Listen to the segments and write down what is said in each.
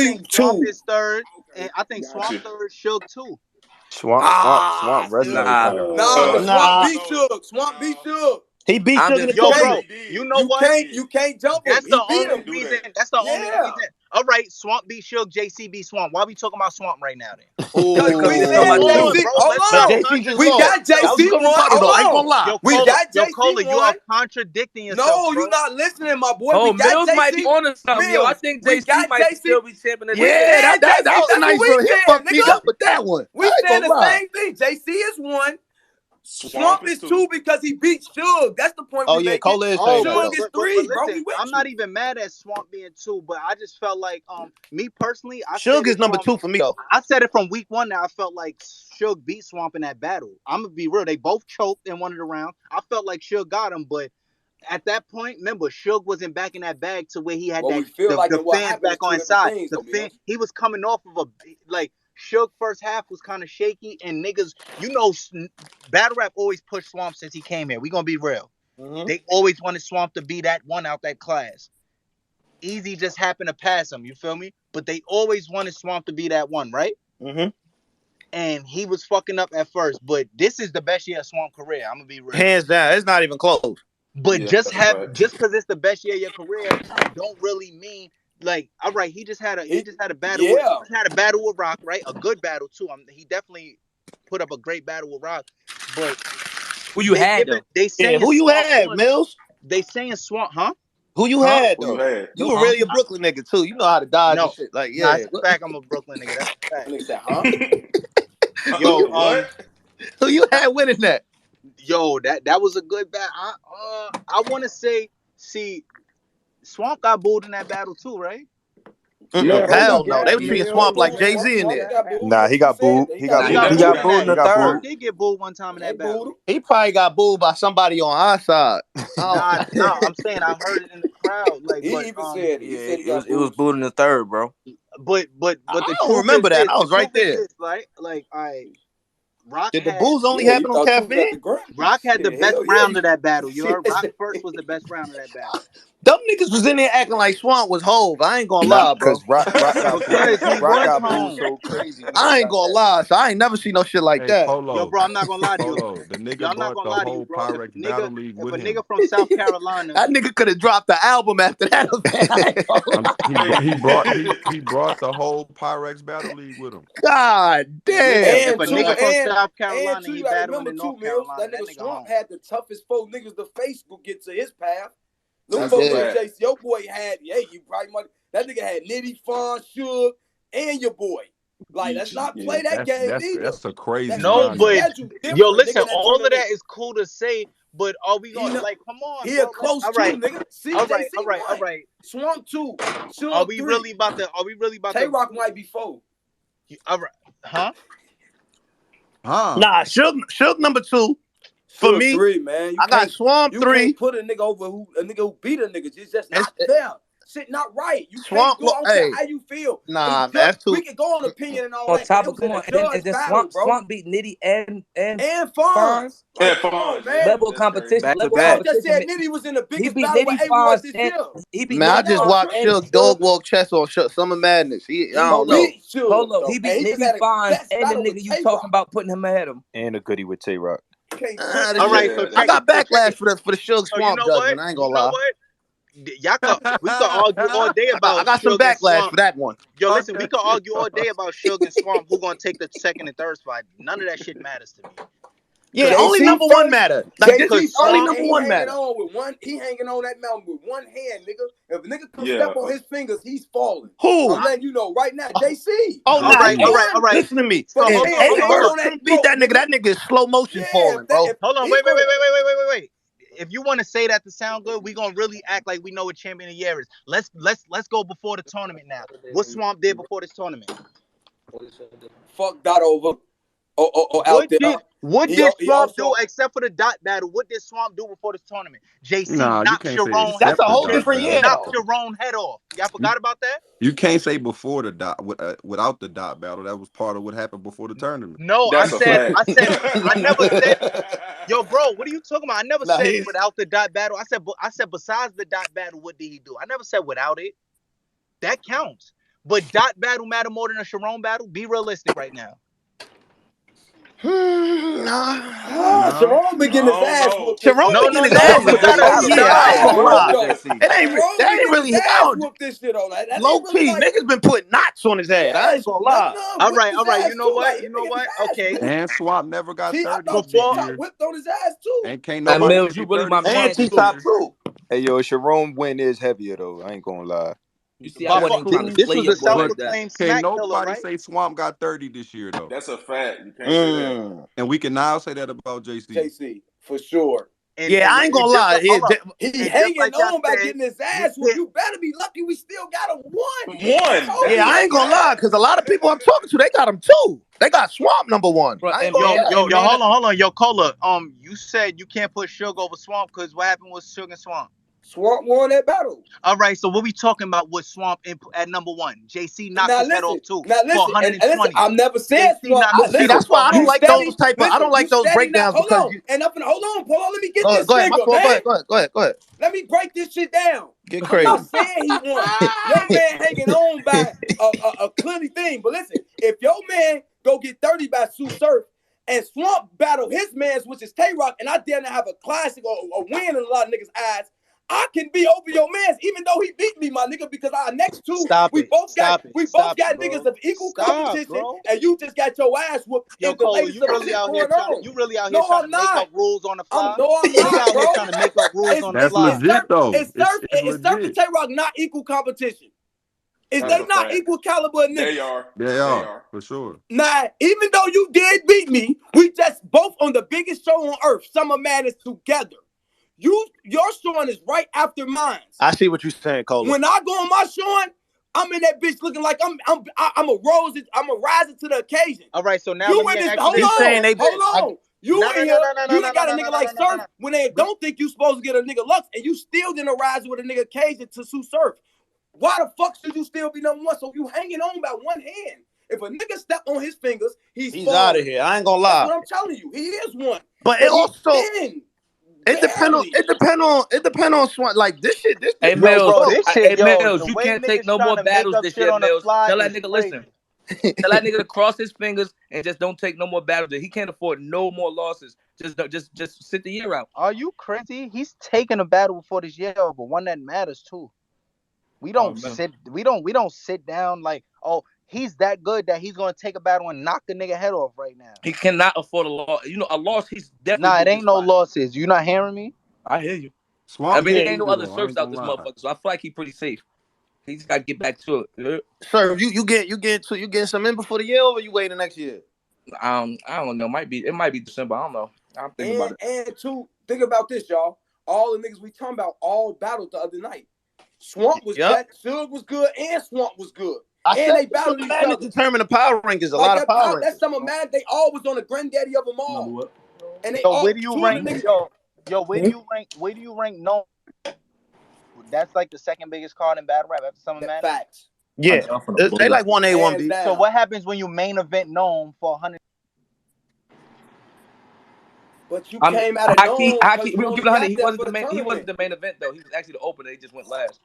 definitely Swamp two. is third, and I think Gotcha. Swamp third, Suge too. Swamp resume kind of. Nah, Nah. Swamp beat Suge. Swamp beat Suge. He beat I'm Suge in the just- You court. can't, You know what? you can't jump him. That's He the beat only him. reason. That's the only Yeah. reason. All right, Swamp beat Suge, JC beat Swamp. Why are we talking about Swamp right now then? Because Because we we said talking about Hold on, JC. bro. Hold Let's But on. not JC just We lost. got That was a JC good one. rebuttal, though. I ain't Hold gonna lie. Yo, We Cola, got yo, JC Cola, you one. are contradicting yourself, No, bro. you not listening, my boy. Oh, we got Millz JC. might be on to something, yo. I Mills, think we JC got might JC. still be champion of the Yeah, league. that was a nice little hit fuck me nigga. up with that one. We I ain't saying gonna the lie. same thing. JC is one. Swamp is two because he beat Suge. That's the point. Oh we yeah, making. Cola is saying that Suge though. is three, bro. Listen, We with I'm you. not even mad at Swamp being two, but I just felt like, me personally, I Suge said is it number from, 2 for me though. I said it from week one. Now I felt like Suge beat Swamp in that battle. I'm gonna be real; they both choked in one of the rounds. I felt like Suge got him, but at that point, remember, Suge wasn't back in that bag to where he had Well, we feel like the what fans happened is back two on his different side. things, The though, fan, Mills. he was coming off of like Suge first half was kind of shaky, and niggas, battle rap always pushed Swamp since he came here. We gonna be real. They always wanted Swamp to be that one out that class. Easy just happened to pass him, you feel me? But they always wanted Swamp to be that one, right? And he was fucking up at first, but this is the best year of Swamp career. I'm gonna be real. Hands down, it's not even close. But Yeah, just that's right. because it's the best year of your career, don't really mean like, all right, he just had a battle. He just had a battle with Rock, right? A good battle too. He definitely put up a great battle with Rock. But Who you had though? They saying who you Swamp had, won. Mills? They saying Swamp, huh? Who you had though? You were really a Brooklyn nigga too. You know how to dodge and shit. Like, Nah, yeah. that's a fact. I'm a Brooklyn nigga. That's a fact. Nigga said, huh? Yo, what? Who you had winning that? Yo, that was a good battle. I want to say, see, Swamp got booed in that battle too, right? Yeah, Hell no. They were treating Swamp like Jay-Z in there. Nah, he got booed. He got booed in the third. Swamp did get booed one time in that battle. He probably got booed by somebody on our side. Nah, I'm saying I heard it in the crowd. Like, He but, even said Yeah, it was booed in the third, bro. But the I truth don't remember is that. this, I was right the truth is there. this, right? Like, Rock Did the had, booze only happen on Caffeine? Rock had the best round of that battle. You heard? Rock first was the best round of that battle. Them niggas was in there acting like Swamp was Hove. I ain't gonna lie, bro. Because Rock got Because he got was booed so crazy. I ain't gonna lie. So I ain't never seen no shit like that. Polo, Yo, bro, I'm not gonna lie to you. Polo, the nigga Yo, I'm not brought gonna the lie to you, whole bro. If Pyrex Battle League with a him. nigga from South Carolina, That nigga could have dropped the album after that event. He brought the whole Pyrex Battle League with him. God damn. if a nigga from South Carolina, he battling remember in too, North Mills, Carolina, that nigga nigga Swamp home. had the toughest four niggas to face to get to his path. Them That's folks a that fact. chase your boy had, you probably might. That nigga had Nitty, Fawn, Suge, and your boy. Like, let's not play that game either. That's a crazy. No, lineup. but yo, listen, all of that is cool to say, but are we gonna like? Come on, he bro. a close All two, right, nigga. all right. Swamp 2, Suge Are we 3. really about to? Are we really about to? Tay-Rock might be 4. All right, huh? Nah, Suge number 2. For Suge me, 3, man. I got Swamp 3. You can't put a nigga over who beat a nigga. It's just not fair. Shit not right. You Swamp, can't do. I don't care how you feel. Nah, that's too. We can go on opinion and all On that. top of and then Swamp beat Nitty and Fonz. And Come on, Fonz, man. level competition. Back to Level back. I competition. just said Nitty was in the He biggest beat battle Nitty with A1 Fonz this and year. he beat Man, I Nitty just Fonz watched and Suge dog walk chess on Summer Madness. I don't know. Hold up, he beat Nitty Fonz and the nigga you talking about putting him ahead of him. And a goodie with Tay-Rock. All right, so I got backlash for the Suge So Swamp judgment. I ain't gonna lie. Y'all we could argue all day about. I got some backlash for that one. Yo, listen, we could argue all day about Suge and Swamp who gonna take the second and third spot. None of that shit matters to me. Yeah, only number one matter. Like this is only number one matter. He hanging on that mountain with one hand, nigga. If a nigga come step on his fingers, he's falling. Who? I'm letting you know right now, JC. Oh, all right. Listen to me. Hold If beat that nigga is slow motion falling, bro. Hold on, wait. If you want to say that to sound good, we gonna really act like we know what champion of the year is. Let's go before the tournament now. What Swamp did before this tournament? Fuck that over. Out there. What did Swamp do except for the dot battle? What did Swamp do before this tournament? JC knocked Sharon. That's a whole different year. Knocked Sharon head off. Y'all forgot about that? You can't say before the dot without the dot battle. That was part of what happened before the tournament. No, I never said. Yo, bro, what are you talking about? I never said without the dot battle. I said besides the dot battle, what did he do? I never said without it. That counts. But Dot battle matter more than a Sharon battle? Be realistic right now. Sharon been getting his ass whooped. Sharon been getting his ass whooped. Yeah, I ain't gonna lie. That ain't really this shit on that. Low key, niggas been putting knots on his head. I ain't gonna lie. All right. You know what? Okay. And Swamp never got 30 T-Top whipped on his ass too. And can't nobody Millz, you really my man. And T-Top too. Hey, yo, Sharon win is heavier though. I ain't gonna lie. You see, I wasn't trying to this play was your a boy like self-proclaimed that. smack Can't killer, nobody right? say Swamp got 30 this year though. That's a fact. You can't say that. And we can now say that about JC. JC, for sure. And I ain't gonna lie. He hanging on by getting his ass whooped. You better be lucky we still got him one. Yeah, I ain't gonna lie, because a lot of people I'm talking to, they got him two. They got Swamp number one. Bro, hold on. Yo, Cola, you said you can't put Suge over Swamp because what happened with Suge and Swamp? Swamp won that battle. All right, so what we talking about with Swamp at number one? JC knocked his head off too. Now listen, for 120. I've never said Swamp. See, that's why I don't like those type of. I don't like those breakdowns because. Hold on. Let me get this Go ahead, go ahead. Let me break this shit down. Get crazy. I'm not saying he won. Your man hanging on by a clearly thing. But listen, if your man go get 30 by Sue Surf and Swamp battle his man's, which is Tay-Rock, and I dare not have a classic or a win in a lot of niggas' eyes, I can be over your man's, even though he beat me, my nigga, because our next two, we both got niggas of equal competition, and you just got your ass whooped. Yo, Cole, you really out here trying to make up rules on the fly? I'm not, bro. Trying to make up rules on the fly. That's legit, though. It's Surf and Tay-Rock not equal competition. Is they not equal caliber niggas? They are, for sure. Now, even though you did beat me, we just both on the biggest show on earth, Summer Madness together. Your showing is right after mine. I see what you're saying, Cole. When I go on my showing, I'm in that bitch looking like I'm a rising to the occasion. All right, so now you in this, hold on. You done got a nigga like Surf when they don't think you supposed to get a nigga Lux, and you still didn't rise with a nigga occasion to sue Surf. Why the fuck should you still be number one? So you hanging on by one hand. If a nigga step on his fingers, he's out of here. I ain't gonna lie. That's what I'm telling you. He is one. But it also it depend on Swamp. Like this shit. Hey Millz, you can't take no more battles this year, Millz. Tell that nigga listen. Tell that nigga to cross his fingers and just don't take no more battles. He can't afford no more losses. Just sit the year out. Are you crazy? He's taking a battle before this year, but one that matters too. We don't sit down like, oh, he's that good that he's gonna take a battle and knock the nigga head off right now. He cannot afford a loss. You know, a loss. He's definitely. Nah, it ain't no losses. You not hearing me? I hear you. Swamp, there ain't no other Surfs out this motherfucker, so I feel like he's pretty safe. He just gotta get back to it. Sir, you get some in before the year, or you waiting next year? I don't know. It might be December. I don't know. I'm thinking about it. And two, think about this, y'all. All the niggas we talking about all battled the other night. Swamp was good, Suge was good, and Swamp was good. And they battled each other. Determine the power rankings. A lot of power. That's some of mad. They all was on the granddaddy of them all. And they where do you rank? Where do you rank? No, that's like the second biggest card in battle rap after Summer Madness. Facts. Yeah, they like 1A, 1B. So what happens when you main event Gnome for 100? But you came out of Gnome. We will give it 100. He wasn't the main event though. He was actually the opener. They just went last.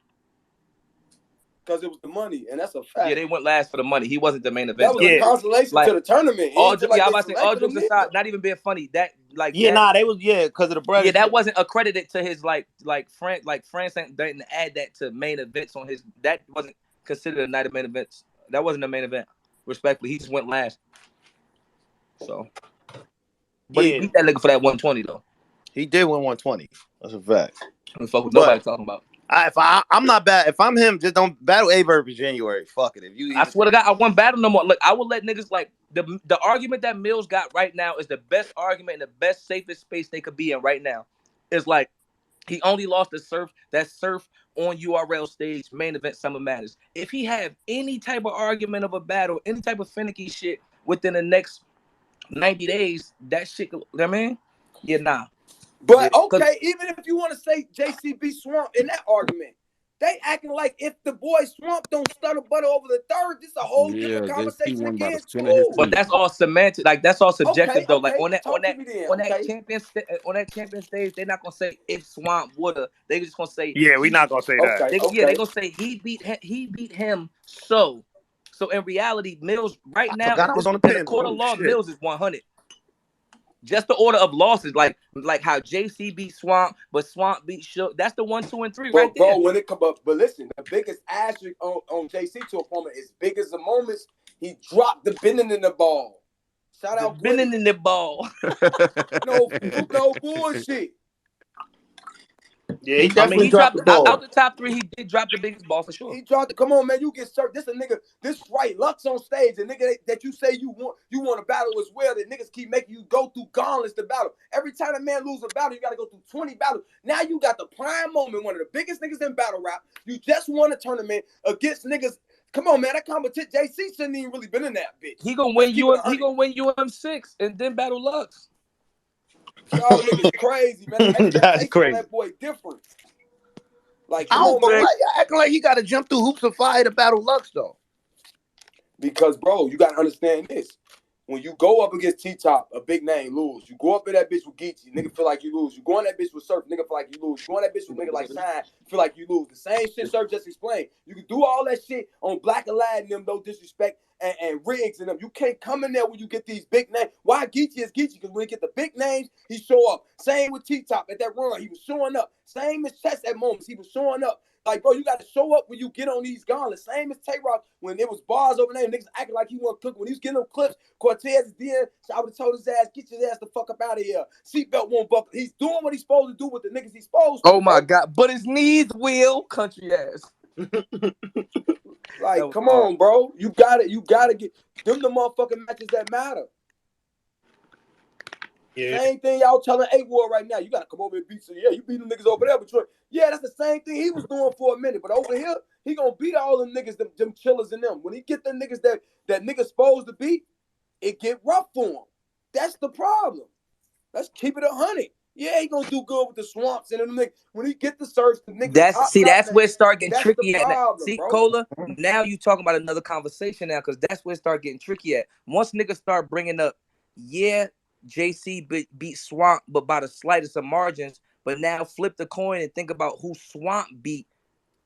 Because it was the money, and that's a fact. Yeah, they went last for the money. He wasn't the main event. That was a consolation to the tournament. All jokes aside, not even being funny. They was because of the bread. Yeah, that wasn't accredited to his France didn't add that to main events on his. That wasn't considered a night of main events. That wasn't a main event. Respectfully, he just went last. So, but he beat that nigga for that 120 though. He did win 120. That's a fact. Fuck what nobody talking about. I'm not bad. If I'm him, just don't battle Averb in January. Fuck it. I swear to God, I won't battle no more. Look, I will let niggas like the argument that Millz got right now is the best argument and the best safest space they could be in right now. It's like he only lost the Surf on URL stage main event Summer Madness. If he have any type of argument of a battle, any type of finicky shit within the next 90 days, that shit. I mean, yeah, nah. But okay, even if you want to say JCB Swamp in that argument, they acting like if the boy Swamp don't stutter butter over the third, this is a whole different conversation again. But that's all semantic. Like that's all subjective though. Like on that champion stage, they're not gonna say if Swamp woulda. They just gonna say we not gonna say that. They're gonna say he beat him. So So in reality, Millz right now forgot I was on the in the panel. court of Holy law, shit. Millz is 100. Just the order of losses, like how JC beat Swamp, but Swamp beat Shook. That's the 1, 2, and 3 right there. Bro, when it come up, but listen, the biggest asterisk on JC to a moment is big as the moments he dropped the bending in the ball. Shout out bending in the ball. no bullshit. Yeah, he definitely he dropped the ball. Out the top 3, he did drop the biggest ball for sure. He dropped it. Come on, man, you get served. This a nigga. This right, Lux on stage, a nigga that you say you want to battle as well. That niggas keep making you go through gauntlets to battle. Every time a man loses a battle, you got to go through 20 battles. Now you got the prime moment, one of the biggest niggas in battle rap. You just won a tournament against niggas. Come on, man, that competition. JC shouldn't even really been in that bitch. He gonna win UM6 and then battle Lux. Y'all niggas crazy, man. That's crazy. On that boy different. Like, I don't, come on, man. why you acting like he got to jump through hoops of fire to battle Lux though? Because, bro, you got to understand this. When you go up against T-Top, a big name, lose. You go up in that bitch with Geechee, nigga feel like you lose. You go on that bitch with Surf, nigga feel like you lose. You go on that bitch with nigga like Shine, feel like you lose. The same shit Surf just explained. You can do all that shit on Black Aladdin, them, no disrespect, and Riggs and them. You can't come in there when you get these big names. Why Geechee is Geechee? Because when he get the big names, he show up. Same with T-Top at that run. He was showing up. Same as Chess at moments. He was showing up. Like, bro, you got to show up when you get on these gauntlets. Same as Tay-Rock when there was bars over there. Niggas acting like he wasn't cooking. When he was getting them clips, Cortez is there. So I would have told his ass, get your ass the fuck up out of here. Seatbelt won't buckle. He's doing what he's supposed to do with the niggas he's supposed to. Oh, my God. But his knees will. Country ass. Like, come on, bro. You got it. You got to get them the motherfucking matches that matter. Yeah. Same thing y'all telling A-War right now. You got to come over and beat some. Yeah, you beat them niggas over there. But yeah, that's the same thing he was doing for a minute. But over here, he going to beat all them niggas, them chillers and them. When he get the niggas that niggas supposed to beat, it get rough for him. That's the problem. Let's keep it 100. Yeah, he going to do good with the swamps and them niggas. When he get the search, the niggas. That's where it start getting tricky at. See, bro. Cola, now you talking about another conversation now because that's where it start getting tricky at. Once niggas start bringing up, yeah, JC beat Swamp, but by the slightest of margins. But now flip the coin and think about who Swamp beat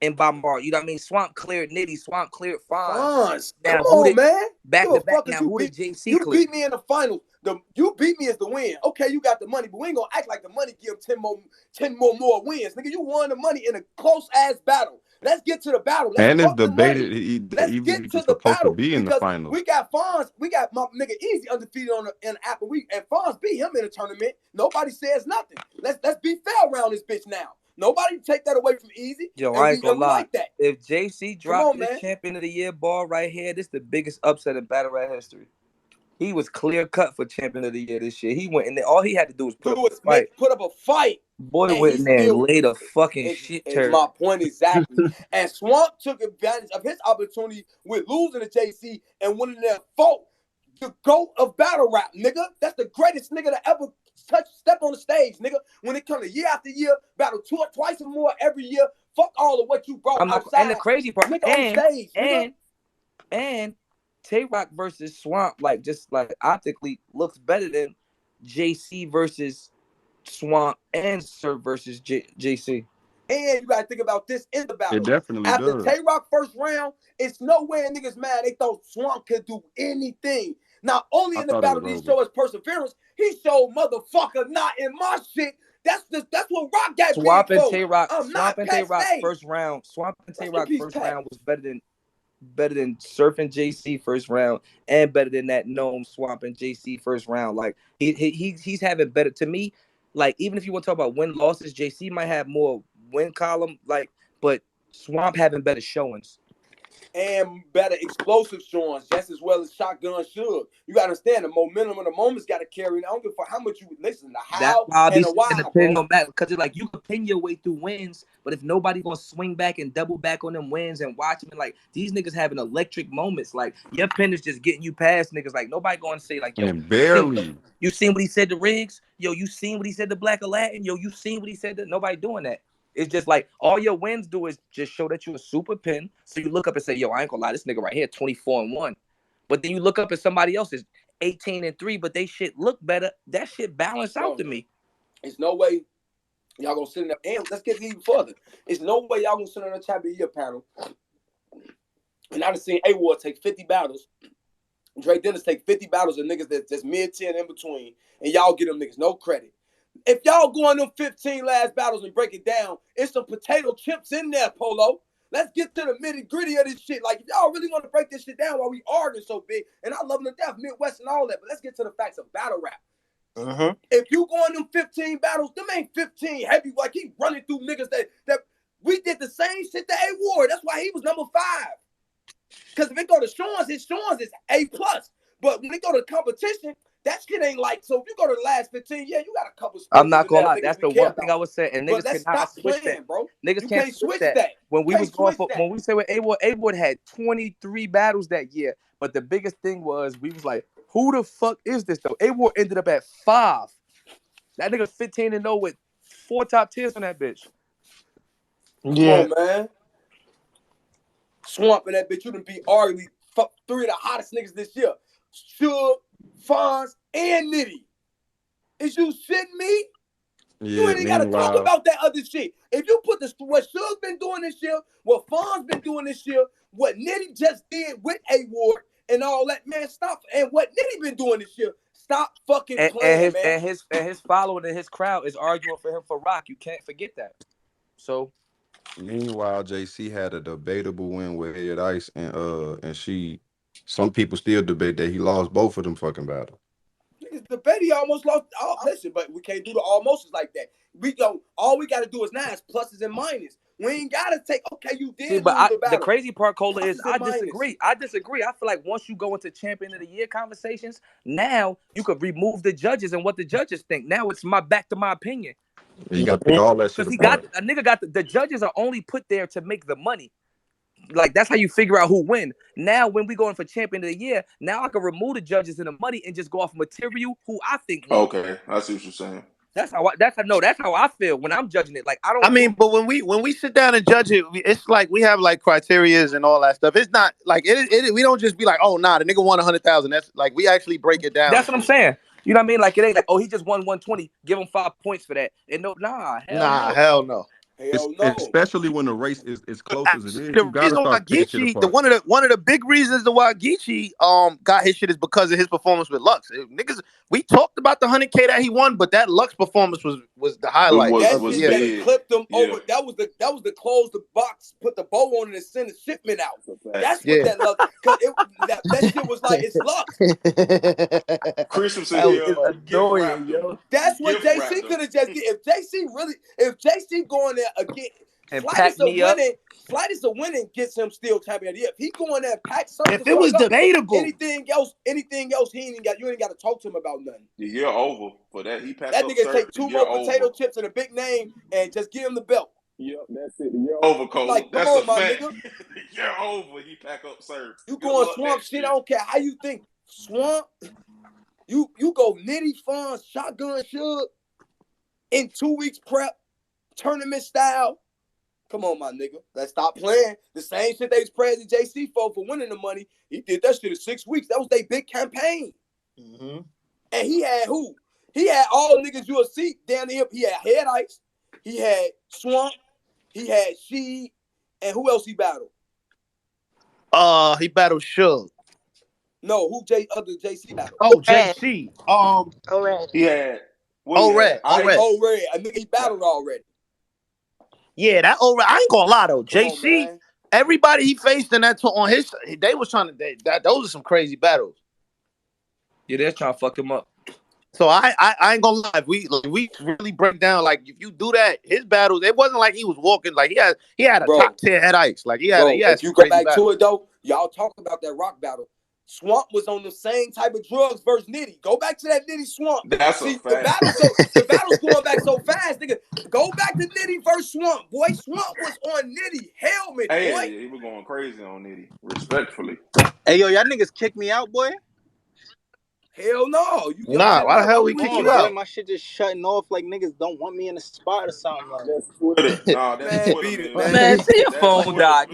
in Bombard. You know what I mean? Swamp cleared Nitty. Swamp cleared Fonz. Come on, man. Back to back. Now who did JC clear? You beat me in the finals. You beat me as the win. Okay, you got the money, but we ain't gonna act like the money give 10 more wins. Nigga, you won the money in a close ass battle. Let's get to the battle. And it's debated. Let's get to the battle to be in the finals. We got Fonz. We got my nigga Easy undefeated in the Apple Week, and Fonz beat him in a tournament. Nobody says nothing. Let's be fair around this bitch now. Nobody take that away from Easy. Yo, I ain't gonna lie. Like that. If JC dropped this champion of the year ball right here, this is the biggest upset in battle rap history. He was clear cut for champion of the year this year. He went in there. All he had to do was put up a fight. Boy went in there and laid a fucking shit turd. My point exactly. And Swamp took advantage of his opportunity with losing to JC and winning their fault. The GOAT of battle rap, nigga. That's the greatest nigga to ever step on the stage, nigga. When it comes to year after year, battle twice or more every year. Fuck all of what you brought outside. And the crazy part, nigga, on stage, and Tay-Rock versus Swamp, like just like optically looks better than JC versus Swamp and Sir versus JC. And you gotta think about this in the battle. It definitely After does. Tay-Rock first round, it's no way niggas mad. They thought Swamp could do anything. Not only in the battle did he show his perseverance, he showed motherfucker not in my shit. That's what Rock got. Swamp and Tay-Rock first round. Swamp and Tay-Rock first round was better than Surf and JC first round, and better than that Gnome Swamp and JC first round. Like he's having better to me. Like even if you want to talk about win losses, JC might have more win column. Like, but Swamp having better showings and better explosive showings, just as well as Shotgun should. You gotta understand the momentum of the moment's got to carry. I don't give a fuck how much you listen to how and the why. Because it's like you can pin your way through wins, but if nobody gonna swing back and double back on them wins and watch them, like these niggas having electric moments. Like your pin is just getting you past niggas. Like nobody gonna say like, yo, and barely. You seen what he said to Riggs? Yo, you seen what he said to Black Aladdin? Yo, you seen what he said to nobody doing that. It's just like all your wins do is just show that you're a super pin. So you look up and say, yo, I ain't gonna lie, this nigga right here, 24-1. But then you look up at somebody else's 18-3, but they shit look better. That shit balanced out to me. There's no way y'all gonna sit in there. And let's get even further. There's no way y'all gonna sit on a champion of the year panel And I done seen A-Ward take 50 battles. Dre Dennis take 50 battles of niggas that's mid-10 in between, and y'all get them niggas no credit. If y'all go on them 15 last battles and break it down, it's some potato chips in there, Polo. Let's get to the nitty-gritty of this shit. Like, if y'all really want to break this shit down while we arguing so big, and I love them to death, Midwest and all that, but let's get to the facts of battle rap. If you go on them 15 battles, them ain't 15 heavy. Like, he running through niggas that we did the same shit to A-Ward. That's why he was number 5. Because if it go to Sean's, his A+. But when it go to competition, that shit ain't like. So if you go to the last 15, yeah, you got a couple. I'm not gonna lie, that's the one thing I would say. And niggas cannot switch that, bro. Niggas can't switch that. When we was going for, when we say with A-Ward had 23 battles that year. But the biggest thing was we was like, who the fuck is this though? A-Ward ended up at 5. That nigga's 15-0 with 4 top tiers on that bitch. Yeah, come on, man. Swamp in that bitch, you done beat arguably 3 of the hottest niggas this year. Suge, Fonz, and Nitty. Is you shitting me? Yeah, you ain't even gotta talk about that other shit. If you put what Suge been doing this year, what Fonz been doing this year, what Nitty just did with A-Ward and all that, man, stop. And what Nitty been doing this year, stop fucking playing, man. And his following and his crowd is arguing for him for Rock. You can't forget that. So. Meanwhile, JC had a debatable win with Head Ice, and some people still debate that he lost both of them fucking battles. Niggas debate he almost lost. Listen, but we can't do the almosts like that. All we gotta do is pluses and minuses. We ain't gotta take. Okay, you did. See, but the crazy part, Cola, is I disagree. I feel like once you go into Champion of the Year conversations, now you could remove the judges and what the judges think. Now it's back to my opinion. You got to pick all that shit apart. A nigga got the judges are only put there to make the money. Like, that's how you figure out who win. Now, when we going for Champion of the Year, now I can remove the judges and the money and just go off material who I think won. Okay, I see what you're saying. That's how I feel when I'm judging it. Like, I mean, but when we sit down and judge it, it's like we have like criterias and all that stuff. It's not like it. We don't just be like, oh nah, the nigga won 100,000. That's like we actually break it down. That's what I'm saying. You know what I mean? Like, it ain't like, oh, he just won 120. Give him 5 points for that. And hell no. Hell no. Especially when the race is close as it is. The reason why Geechee, one of the big reasons why Geechee got his shit is because of his performance with Lux. Niggas, we talked about the 100K that he won, but that Lux performance was the highlight. That clipped him over. That was the close the box, put the bow on it and send the shipment out. That's what that Lux. Because that shit was like, it's Lux. Chris was annoying, yo. That's what JC could have just did. If JC going there again, and pack me up. Flight is a winning gets him still champion of the year. If he going there and pack something, if it was debatable, anything else, you ain't got to talk to him about nothing. The year over for that. He packed that up nigga take 2 more potato chips and a big name and just give him the belt. Yep, that's it. The year over, Cole. Like, that's come a on, my fact. nigga. Year over, he pack up serve. You going Swamp shit? I don't care how you think. Swamp. You go Nitty, Fonz, Shotgun, Suge in 2 weeks prep, tournament style. Come on, my nigga. Let's stop playing. The same shit they was praising JC for winning the money. He did that shit in 6 weeks. That was their big campaign. Mm-hmm. And he had who? He had all niggas you will see down the hip. He had Head Ice. He had Swamp. He had She. And who else he battled? He battled Suge. No, other JC battled? Oh, JC. Red. He had Red. I think he battled already. Yeah, that Red. I ain't gonna lie though. JC, everybody he faced in that on his, they was trying to. Those are some crazy battles. Yeah, they're trying to fuck him up. So I ain't gonna lie. If we really break down, like if you do that, his battles, it wasn't like he was walking. Like he had a top 10 Head Ice. Like he had. If you go back to it though, y'all talk about that Rock battle. Swamp was on the same type of drugs versus Nitty. Go back to that Nitty Swamp. That's See, the battle's going back so fast, nigga. Go back to Nitty versus Swamp. Boy, Swamp was on Nitty. Helmet, boy. Yeah, he was going crazy on Nitty. Respectfully. Hey, yo, y'all niggas kicked me out, boy. Hell no. Why the hell we kick you out? My shit just shutting off like niggas don't want me in the spot or something like that. That's Twitter. Nah, that's Twitter, man. See your phone die.